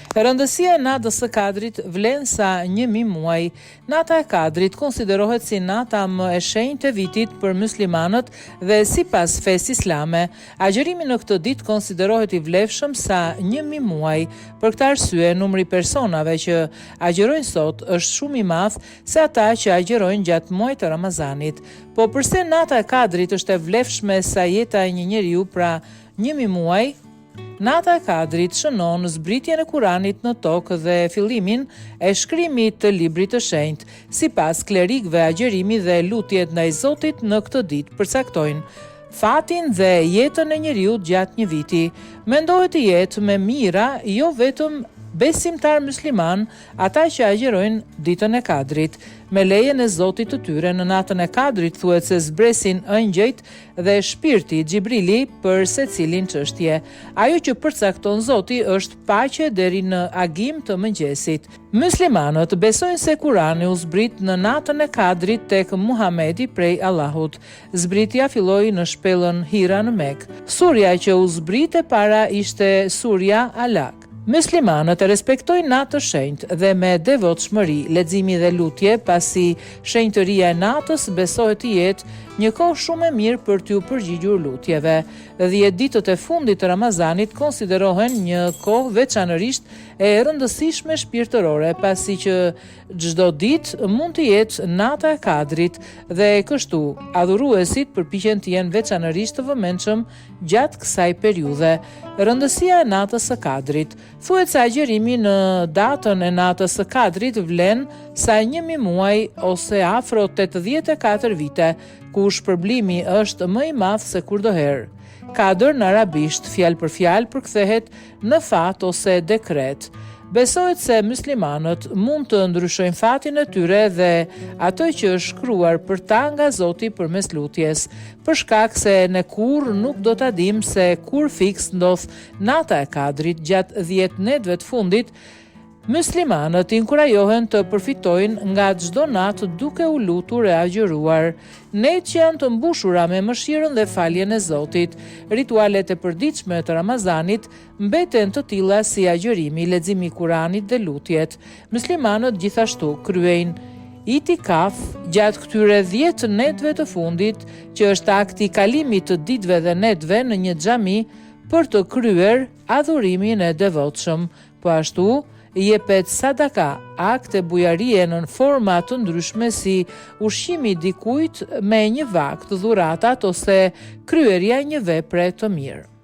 Rëndësia e natës së Kadrit vlen sa 1000 muaj. Nata e Kadrit konsiderohet si nata më e shenjtë e vitit për muslimanët dhe sipas fesë islame, agjërimi në këtë ditë konsiderohet i vlefshëm sa 1000 muaj. Për këtë arsye, numri i personave që agjërojnë sot është shumë i madh se ata që agjërojnë gjatë muajit të Ramazanit. Po përse nata e Kadrit është e vlefshme sa jeta e një njeriu, pra 1000 muaj? Nata e Kadrit shënon zbritjen e Kuranit në tokë dhe fillimin e shkrimit të librit të shenjtë. Sipas klerikëve, agjërimi dhe lutjet ndaj Zotit në këtë ditë përcaktojnë fatin dhe jetën e njeriut gjatë një viti. Mendohet të jetë me mira jo vetëm besimtar musliman, ata që agjërojnë ditën e Kadrit. Me lejen e Zotit të tyre, në natën e Kadrit thuhet se zbresin ëngjëjt dhe shpirti Xhibrili për secilin çështje. Ajo që përcakton Zoti është paqe deri në agim të mëngjesit. Muslimanët besojnë se Kurani u zbrit në natën e Kadrit tek Muhamedi prej Allahut. Zbritja filloi në shpellën Hira në Mekë. Surja që u zbrit e para ishte surja Alaq. Muslimanët e respektojnë natë të shenjtë dhe me devotshmëri, leximi dhe lutje, pasi shenjtëria e natës besohet të jetë një kohë shumë e mirë për t'u përgjigjur lutjeve. 10 ditët e fundit të Ramazanit konsiderohen një kohë veçanërisht e rëndësishme shpirtërore, pasi që çdo ditë mund të jetë nata e Kadrit dhe kështu adhuruesit përpiqen të jenë veçanërisht të vëmendshëm gjatë kësaj periudhe. Rëndësia e natës së Kadrit. Thuhet se agjërimi në datën e natës së Kadrit vlen sa 1000 muaj ose afro 84 vite, ku shpërblimi është më i madh se kurdoherë. Kadër në arabisht, fjalë për fjalë përkthehet në fat ose dekret. Besohet se muslimanët mund të ndryshojnë fatin e tyre dhe ato që është shkruar për ta nga Zoti përmes lutjes, për shkak se ne kurrë nuk do ta dim se kur fiks ndodh nata e Kadrit gjatë 10 netëve të fundit. Muslimanët inkurajohen të përfitojnë nga çdo natë duke u lutur e agjëruar. Netë që janë të mbushura me mëshirën dhe faljen e Zotit. Ritualet e përditshme të Ramazanit mbeten të tilla si agjërimi, leximi i Kuranit dhe lutjet. Muslimanët gjithashtu kryejnë itikaf gjatë këtyre 10 netëve të fundit, që është akti i kalimit të ditëve dhe netëve në një xhami për të kryer adhurimin e devotshëm. Po ashtu jepet sadaka, akt e bujarie në forma të ndryshme si ushqimi dikujt me një vakt, dhuratat ose kryerja një vepre të mirë.